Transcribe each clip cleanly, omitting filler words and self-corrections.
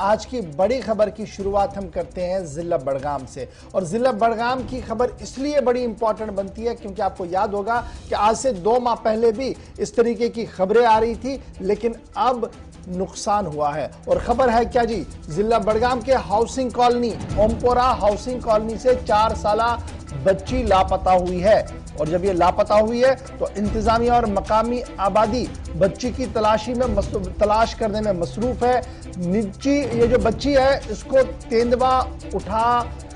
आज की बड़ी खबर की शुरुआत हम करते हैं जिला बड़गाम से। और जिला बड़गाम की खबर इसलिए बड़ी इंपॉर्टेंट बनती है क्योंकि आपको याद होगा कि आज से 2 माह पहले भी इस तरीके की खबरें आ रही थी, लेकिन अब नुकसान हुआ है। और खबर है क्या जी, जिला बड़गाम के हाउसिंग कॉलोनी ओमपोरा हाउसिंग कॉलोनी से 4 साला बच्ची लापता हुई है। और जब ये लापता हुई है तो इंतजामिया और मकामी आबादी बच्ची की तलाश करने में मसरूफ है। ये जो बच्ची है इसको तेंदुआ उठा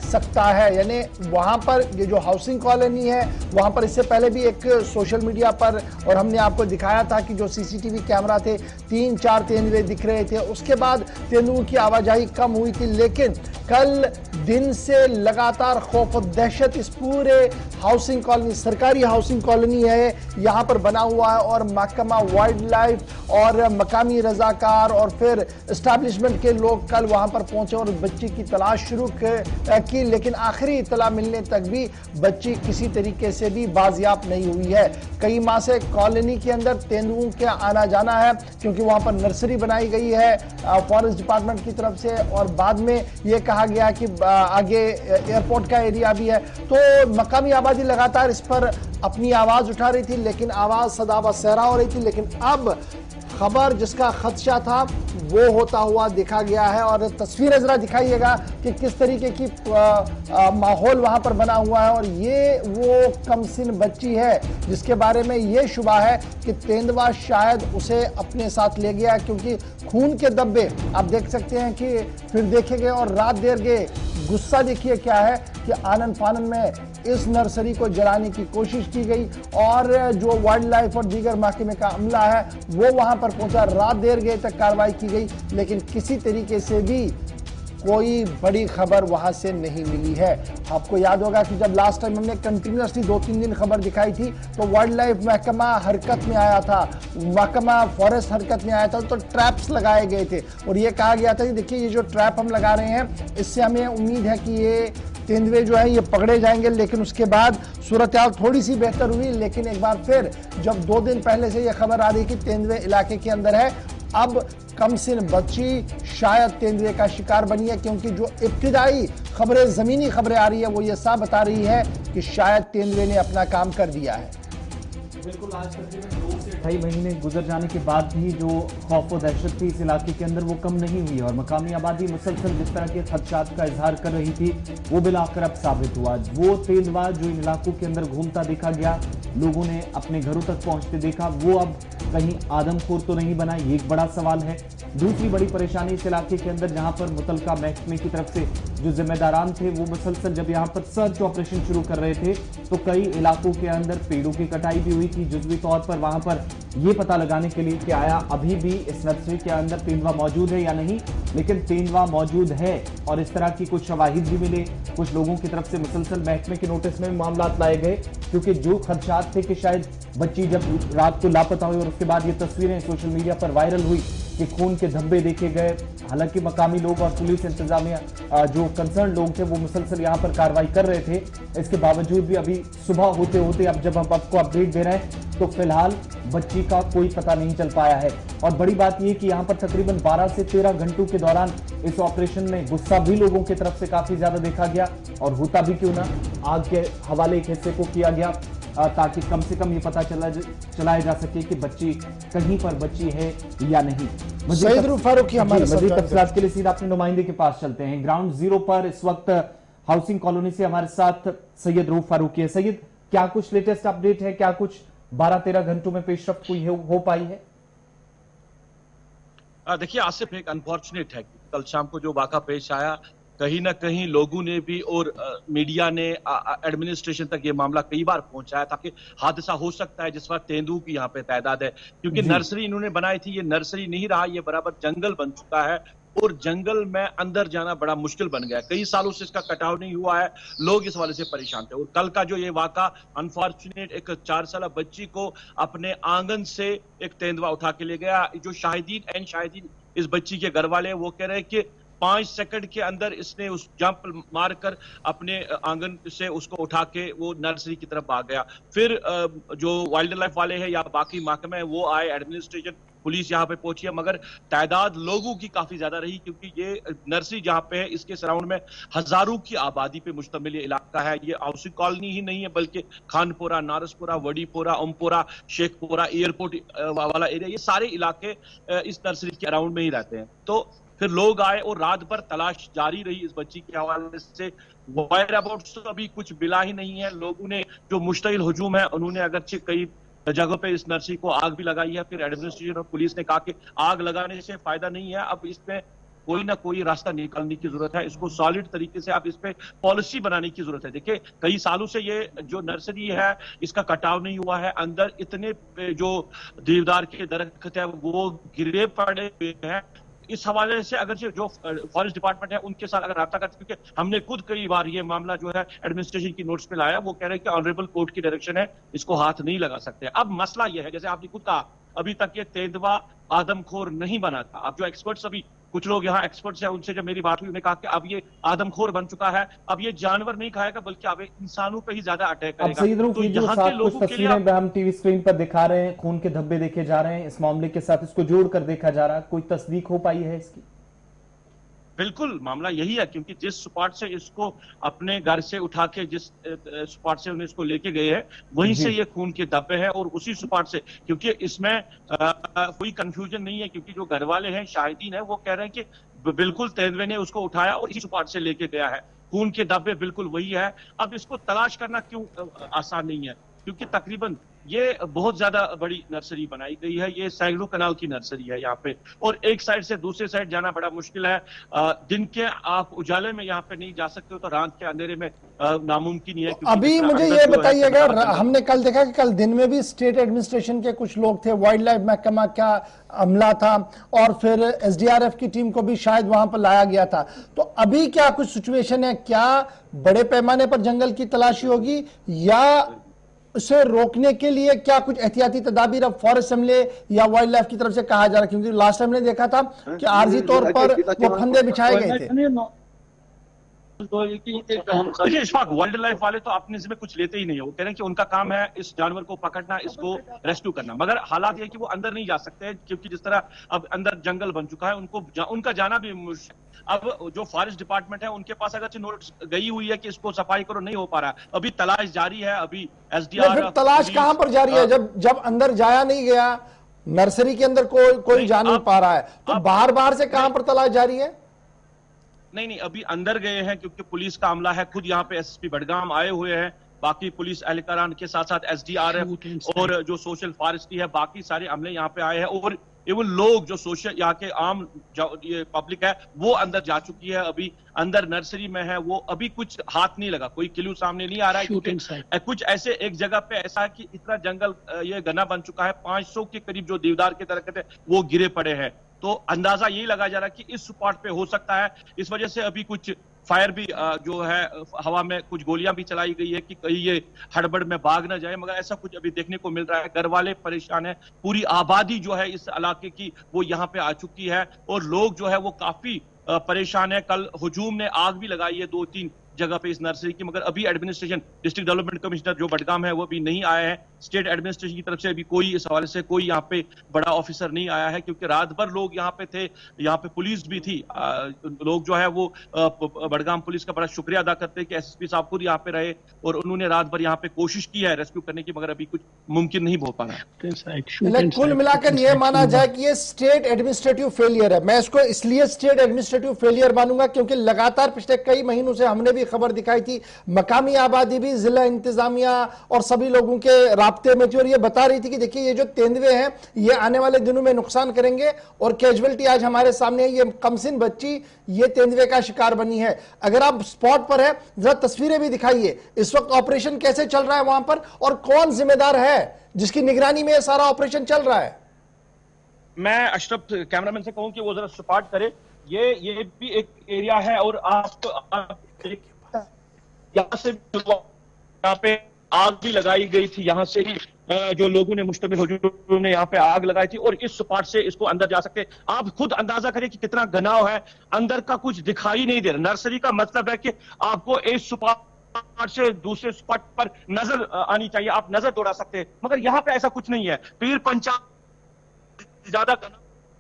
सकता है, यानी वहां पर ये जो हाउसिंग कॉलोनी है वहां पर इससे पहले भी एक सोशल मीडिया पर और हमने आपको दिखाया था कि जो सीसीटीवी कैमरा थे 3-4 तेंदुए दिख रहे थे। उसके बाद तेंदुओं की आवाजाही कम हुई थी, लेकिन कल दिन से लगातार खौफ और दहशत इस पूरे हाउसिंग कॉलोनी, सरकारी हाउसिंग कॉलोनी है, यहां पर बना हुआ है। और महकमा वाइल्ड लाइफ और मकामी रजाकार और फिर एस्टैब्लिशमेंट के लोग कल वहां पर पहुंचे और बच्ची की तलाश शुरू की, लेकिन आखिरी इत्तला मिलने तक भी बच्ची किसी तरीके से भी बाजियाब नहीं हुई है। कई माह से कॉलोनी के अंदर तेंदुओं के आना जाना है क्योंकि वहां पर नर्सरी बनाई गई है फॉरेस्ट डिपार्टमेंट की तरफ से, और बाद में यह कहा गया कि आगे एयरपोर्ट का एरिया भी है। तो मकामी आबादी लगातार इस पर अपनी आवाज उठा रही थी, लेकिन आवाज सदाबा सहरा हो रही थी। लेकिन अब खबर जिसका खदशा था वो होता हुआ देखा गया है। और तस्वीरें जरा दिखाइएगा कि किस तरीके की माहौल वहां पर बना हुआ है। और ये वो कमसिन बच्ची है जिसके बारे में ये शुबा है कि तेंदुआ शायद उसे अपने साथ ले गया, क्योंकि खून के धब्बे आप देख सकते हैं कि फिर देखे गए। और रात देर गए गुस्सा देखिए क्या है कि आनन फानन में इस नर्सरी को जलाने की कोशिश की गई और जो वाइल्ड लाइफ और दीगर महकमे का अमला है वो वहां पर पहुंचा। रात देर गए तक कार्रवाई की गई, लेकिन किसी तरीके से भी कोई बड़ी खबर वहां से नहीं मिली है। आपको याद होगा कि जब लास्ट टाइम हमने कंटिन्यूसली 2-3 दिन खबर दिखाई थी तो वाइल्ड लाइफ महकमा हरकत में आया था, महकमा फॉरेस्ट हरकत में आया था, तो ट्रैप्स लगाए गए थे और ये कहा गया था कि देखिए ये जो ट्रैप हम लगा रहे हैं इससे हमें उम्मीद है कि ये तेंदुए जो है ये पकड़े जाएंगे। लेकिन उसके बाद सूरत हाल थोड़ी सी बेहतर हुई, लेकिन एक बार फिर जब 2 दिन पहले से ये खबर आ रही कि तेंदुए इलाके के अंदर है, अब कमसिन बच्ची शायद तेंदुए का शिकार बनी है, क्योंकि जो इब्तिदाई खबरें, जमीनी खबरें आ रही है वो ये साफ बता रही है कि शायद तेंदुए ने अपना काम कर दिया है। बिल्कुल, आज तकरीबन 2 से 2.5 महीने गुजर जाने के बाद भी जो खौफ और दहशत थी इस इलाके के अंदर वो कम नहीं हुई और मकामी आबादी मुसलसल जिस तरह के खदशात का इजहार कर रही थी वो बिलाखिर अब साबित हुआ। वो तेंदुआ जो इन इलाकों के अंदर घूमता देखा गया, लोगों ने अपने घरों तक पहुंचते देखा, वो अब कहीं आदमखोर तो नहीं बना, ये एक बड़ा सवाल है। दूसरी बड़ी परेशानी इस इलाके के अंदर जहां पर मुतलका महकमे की तरफ से जो जिम्मेदारान थे वो मुसलसल जब यहां पर सर्च ऑपरेशन शुरू कर रहे थे तो कई इलाकों के अंदर पेड़ों की कटाई भी हुई थी, जुज़वी तौर पर वहां पर ये पता लगाने के लिए कि आया अभी भी इस नर्सरी के अंदर तेंदुआ मौजूद है या नहीं। लेकिन तेंदुआ मौजूद है और इस तरह की कुछ शवाहिद भी मिले, कुछ लोगों की तरफ से मुसलसल महकमे के नोटिस में मामला लाए गए, क्योंकि जो खदशात थे कि शायद बच्ची जब रात को लापता हुई और उसके बाद ये तस्वीरें सोशल मीडिया पर वायरल हुई कि खून के धब्बे देखे गए। हालांकि मकामी लोग और पुलिस इंतजामिया जो कंसर्न लोग थे वो मुसलसल यहाँ पर कार्रवाई कर रहे थे, इसके बावजूद भी अभी सुबह होते होते अब जब हम आपको अपडेट दे रहे हैं तो फिलहाल बच्ची का कोई पता नहीं चल पाया है। और बड़ी बात यह कि यहाँ पर तकरीबन 12 से 13 घंटों के दौरान इस ऑपरेशन में गुस्सा भी लोगों की तरफ से काफी ज्यादा देखा गया और होता भी क्यों ना आग के हवाले एक हिस्से को किया गया ताकि कम से कम ये पता चलाया जा सके कि बच्ची कहीं पर बच्ची है या नहीं। सैयद रूफ फारूकी हमारे मजीद तफसीलात के लिए सीधा अपने नुमाइंदे के पास चलते हैं। ग्राउंड जीरो पर इस वक्त हाउसिंग कॉलोनी से हमारे साथ सैयद रूफ फारूकी है। सैयद, क्या कुछ लेटेस्ट अपडेट है, क्या कुछ 12-13 घंटों में पेशरफ्त हुई हो पाई है? देखिए आसिफ, एक अनफॉर्चुनेट है कि कल शाम को जो वाक़ा पेश आया, कहीं ना कहीं लोगों ने भी और मीडिया ने एडमिनिस्ट्रेशन तक ये मामला कई बार पहुंचाया था कि हादसा हो सकता है जिस वक्त तेंदुओं की यहाँ पे तादाद है, क्योंकि नर्सरी इन्होंने बनाई थी, ये नर्सरी नहीं रहा, ये बराबर जंगल बन चुका है और जंगल में अंदर जाना बड़ा मुश्किल बन गया है। कई सालों से इसका कटाव नहीं हुआ है, लोग इस वाले से परेशान थे। और कल का जो ये वाक़ा अनफॉर्चुनेट, एक 4 साल बच्ची को अपने आंगन से एक तेंदुआ उठा के ले गया। जो शाहिदीन इस बच्ची के घर वाले वो कह रहे हैं कि 5 सेकंड के अंदर इसने उस जंप मारकर अपने आंगन से उसको उठा के वो नर्सरी की तरफ भाग गया। फिर जो वाइल्ड लाइफ वाले हैं या बाकी महकमे हैं वो आए, एडमिनिस्ट्रेशन पुलिस यहाँ पे पहुंची है, मगर तादाद लोगों की काफी ज्यादा रही, क्योंकि ये नर्सरी जहाँ पे है इसके सराउंड में हजारों की आबादी पे मुश्तमिल ये इलाका है। ये हाउसिंग कॉलोनी ही नहीं है, बल्कि खानपुरा, नारसपुरा, वडीपुरा, ओमपुरा, शेखपुरा, एयरपोर्ट वाला एरिया, ये सारे इलाके इस नर्सरी के अराउंड में ही रहते हैं। तो फिर लोग आए और रात भर तलाश जारी रही इस बच्ची के हवाले से। वायर अबाउट्स तो अभी कुछ मिला ही नहीं है। लोगों ने जो मुश्तइल हुजूम है, उन्होंने अगरचे कई जगहों पे इस नर्सरी को आग भी लगाई है। फिर एडमिनिस्ट्रेशन और पुलिस ने कहा कि आग लगाने से फायदा नहीं है, अब इसमें कोई ना कोई रास्ता निकालने की जरूरत है, इसको सॉलिड तरीके से आप इस पे पॉलिसी बनाने की जरूरत है। देखिए, कई सालों से ये जो नर्सरी है इसका कटाव नहीं हुआ है, अंदर इतने जो देवदार के दरख्त है वो गिरे पड़े हुए हैं। इस हवाले से अगर जो फॉरेस्ट डिपार्टमेंट है उनके साथ अगर रब्ता करते, क्योंकि हमने खुद कई बार ये मामला जो है एडमिनिस्ट्रेशन की नोट्स पे लाया, वो कह रहे हैं कि ऑनरेबल कोर्ट की डायरेक्शन है, इसको हाथ नहीं लगा सकते। अब मसला ये है, जैसे आपने खुद कहा, अभी तक ये तेंदुआ आदमखोर नहीं बना था। अब जो एक्सपर्ट्स, अभी कुछ लोग यहाँ एक्सपर्ट्स हैं, उनसे जब मेरी बात हुई, उन्होंने कहा कि अब ये आदमखोर बन चुका है, अब ये जानवर नहीं खाएगा बल्कि अब इंसानों पे ही ज्यादा अटैक करेगा। तो यहाँ के लोगों के लिए हम टीवी स्क्रीन पर दिखा रहे हैं, खून के धब्बे देखे जा रहे हैं, इस मामले के साथ इसको जोड़कर देखा जा रहा है, कोई तस्दीक हो पाई है इसकी? बिल्कुल, मामला यही है, क्योंकि जिस स्पॉट से इसको अपने घर से उठा के जिस स्पॉट से उन्हें इसको लेके गए हैं, वहीं से ये खून के धब्बे हैं, और उसी स्पॉट से, क्योंकि इसमें कोई कंफ्यूजन नहीं है, क्योंकि जो घर वाले हैं, शाहिदीन है, वो कह रहे हैं कि बिल्कुल तेंदुए ने उसको उठाया और इसी स्पॉट से लेके गया है। खून के धब्बे बिल्कुल वही है। अब इसको तलाश करना क्यों आसान नहीं है, क्योंकि तकरीबन ये बहुत ज्यादा बड़ी नर्सरी बनाई गई है। ये सैकड़ों कनाल की नर्सरी है यहाँ पे, और एक साइड से दूसरे साइड जाना बड़ा मुश्किल है। दिन के आप उजाले में यहाँ पे नहीं जा सकते हो, तो रात के अंधेरे में नामुमकिन ही है। अभी मुझे ये बताइएगा, हमने कल देखा कि कल दिन में भी स्टेट एडमिनिस्ट्रेशन के कुछ लोग थे, वाइल्ड लाइफ महकमा का अमला था, और फिर एसडीआरएफ की टीम को भी शायद वहां पर लाया गया था। तो अभी क्या कुछ सिचुएशन है? क्या बड़े पैमाने पर जंगल की तलाशी होगी, या उसे रोकने के लिए क्या कुछ एहतियाती तदाबीर अब फॉरेस्ट अमले या वाइल्ड लाइफ की तरफ से कहा जा रहा है? क्योंकि लास्ट टाइम ने देखा था कि आर्जी तौर पर वो फंदे बिछाए गए थे। इस वक्त वाइल्ड लाइफ वाले तो अपने इसमें कुछ लेते ही नहीं है। वो कह रहे हैं कि उनका काम है इस जानवर को पकड़ना, इसको रेस्क्यू करना, मगर हालात ये कि वो अंदर नहीं जा सकते, क्योंकि जिस तरह अब अंदर जंगल बन चुका है, उनका जाना भी मुश्किल। अब जो फॉरेस्ट डिपार्टमेंट है उनके पास अगर नोटिस गई हुई है कि इसको सफाई करो, नहीं हो पा रहा है, अभी तलाश जारी है। अभी एसडीआर तलाश कहां पर जारी है? जब अंदर जाया नहीं गया, नर्सरी के अंदर कोई जा नहीं पा रहा है, तो बाहर से कहां पर तलाश जारी है? नहीं, अभी अंदर गए हैं, क्योंकि पुलिस का अमला है, खुद यहाँ पे एसएसपी बडगाम आए हुए हैं, बाकी पुलिस एहलकारान के साथ साथ एसडीआरएफ और जो सोशल फॉरेस्ट्री है, बाकी सारे अमले यहाँ पे आए हैं, और इवन लोग जो सोशल यहाँ के आम ये पब्लिक है वो अंदर जा चुकी है। अभी अंदर नर्सरी में है, वो अभी कुछ हाथ नहीं लगा, कोई क्लू सामने नहीं आ रहा है। कुछ ऐसे एक जगह पे ऐसा है कि इतना जंगल ये घना बन चुका है, 500 के करीब जो देवदार के दरख्त है वो गिरे पड़े हैं। तो अंदाजा यही लगा जा रहा है कि इस स्पॉट पे हो सकता है, इस वजह से अभी कुछ फायर भी जो है हवा में कुछ गोलियां भी चलाई गई है कि कहीं ये हड़बड़ में भाग ना जाए, मगर ऐसा कुछ अभी देखने को मिल रहा है। घर वाले परेशान है, पूरी आबादी जो है इस इलाके की वो यहाँ पे आ चुकी है, और लोग जो है वो काफी परेशान है। कल हुजूम ने आग भी लगाई है 2-3 जगह पे इस नर्सरी की, मगर अभी एडमिनिस्ट्रेशन डिस्ट्रिक्ट डेवलपमेंट कमिश्नर जो बडगाम है वो भी नहीं आया है। स्टेट एडमिनिस्ट्रेशन की तरफ से अभी कोई इस हवाले से कोई यहाँ पे बड़ा ऑफिसर नहीं आया है, क्योंकि रात भर लोग यहाँ पे थे, यहाँ पे पुलिस भी थी। लोग जो है वो बडगाम पुलिस का बड़ा शुक्रिया अदा करते हैं कि एसएसपी साहब खुद यहाँ पे रहे और उन्होंने रात भर यहाँ पे कोशिश की है रेस्क्यू करने की, मगर अभी कुछ मुमकिन नहीं हो पा रहा है। कुल मिलाकर यह माना जाए कि ये स्टेट एडमिनिस्ट्रेटिव फेलियर है। मैं इसको इसलिए स्टेट एडमिनिस्ट्रेटिव फेलियर मानूंगा क्योंकि लगातार पिछले कई महीनों से हमने भी खबर दिखाई थी, मकामी आबादी भी जिला इंतजामिया और सभी लोगों के राब्ते में थी, और ये बता रही थी कि देखिए ये जो तेंदुए हैं ये आने वाले दिनों में नुकसान करेंगे, और कैजुअलिटी आज हमारे सामने है, ये कमसिन बच्ची ये तेंदुए का शिकार बनी है। अगर आप स्पॉट पर है जरा तस्वीरें भी दिखाइए, इस वक्त ऑपरेशन कैसे चल रहा है वहां पर, और कौन जिम्मेदार है जिसकी निगरानी में सारा ऑपरेशन चल रहा है। मैं अशरफ कैमरामैन से कहूं कि वो जरा स्पॉट करे, ये भी एक एरिया है, और आप यहाँ से यहाँ पे आग भी लगाई गई थी, यहाँ से ही जो लोगों ने मुश्तमिल हुजूम ने यहाँ पे आग लगाई थी, और इस स्पॉट से इसको अंदर जा सकते। आप खुद अंदाजा करें कि कितना घनाव है, अंदर का कुछ दिखाई नहीं दे रहा। नर्सरी का मतलब है कि आपको इस स्पॉट से दूसरे स्पॉट पर नजर आनी चाहिए, आप नजर दौड़ा सकते हैं, मगर यहाँ पे ऐसा कुछ नहीं है। पीर पंचायत ज्यादा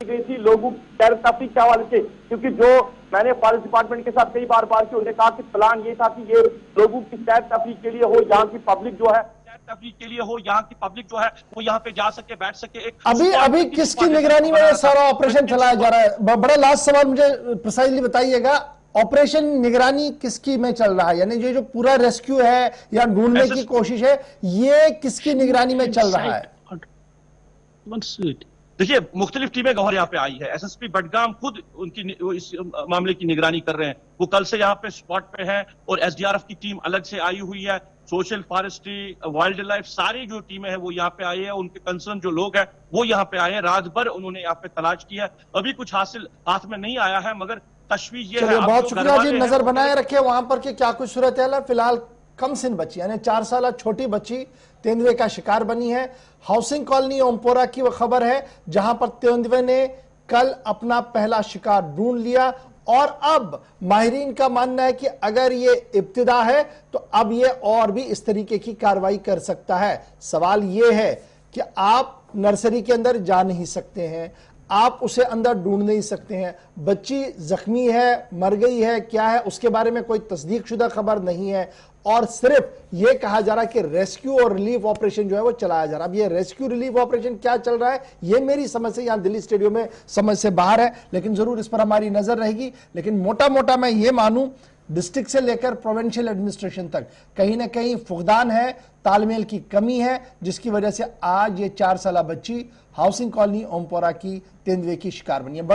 गई थी लोगों सैर तफरीह के हवाले से, क्योंकि जो मैंने फॉरेस्ट डिपार्टमेंट के साथ कई बार बात की, उन्होंने कहा कि प्लान ये था कि ये लोगों की सैर तफरीह के लिए हो, यहाँ की पब्लिक जो है तफरीह के लिए हो, यहाँ की पब्लिक जो है वो यहाँ पे जा सके, बैठ सके। एक अभी किसकी निगरानी में ये सारा ऑपरेशन चलाया जा रहा है? बड़ा लास्ट सवाल मुझे प्रिसाइजली बताइएगा, ऑपरेशन निगरानी किसकी में चल रहा है? यानी ये जो पूरा रेस्क्यू है या ढूंढने की कोशिश है, ये किसकी निगरानी में चल रहा है? देखिए, मुख्तलिफ टीमें गौहर यहाँ पे आई है। एसएसपी बडगाम खुद इस मामले की निगरानी कर रहे हैं। वो कल से यहाँ पे स्पॉट पे हैं और एसडीआरएफ की टीम अलग से आई हुई है। सोशल फॉरेस्ट्री, वाइल्ड लाइफ, सारी जो टीमें हैं वो यहाँ पे आई है। उनके कंसर्न जो लोग हैं वो यहाँ पे आए हैं। रात भर उन्होंने यहाँ पे तलाश किया। अभी कुछ हासिल हाथ में नहीं आया है, मगर तशवीश ये है। बहुत शुक्रिया जी, नजर बनाए रखे वहां पर कि क्या कुछ सूरत है। फिलहाल कम सिन बच्ची यानी 4 साल छोटी बच्ची तेंदुए का शिकार बनी है। हाउसिंग कॉलोनी ओमपोरा की वह खबर है जहां पर तेंदुए ने कल अपना पहला शिकार ढूंढ लिया और अब माहिरीन का मानना है कि अगर ये इब्तिदा है तो अब ये और भी इस तरीके की कार्रवाई कर सकता है। सवाल ये है कि आप नर्सरी के अंदर जा नहीं सकते हैं, आप उसे अंदर ढूंढ नहीं सकते हैं। बच्ची जख्मी है, मर गई है, क्या है उसके बारे में कोई तस्दीक शुदा खबर नहीं है और सिर्फ ये कहा जा रहा है कि रेस्क्यू और रिलीफ ऑपरेशन जो है वो चलाया जा रहा है। अब ये रेस्क्यू रिलीफ ऑपरेशन क्या चल रहा है ये मेरी समझ से यहां दिल्ली स्टेडियम में समझ से बाहर है, लेकिन जरूर इस पर हमारी नजर रहेगी। लेकिन मोटा मोटा मैं ये मानूं, डिस्ट्रिक्ट से लेकर प्रोविंशियल एडमिनिस्ट्रेशन तक कहीं ना कहीं फुकदान है, तालमेल की कमी है, जिसकी वजह से आज ये 4 साल बच्ची हाउसिंग कॉलोनी ओमपोरा की तेंदुए की शिकार बनी है।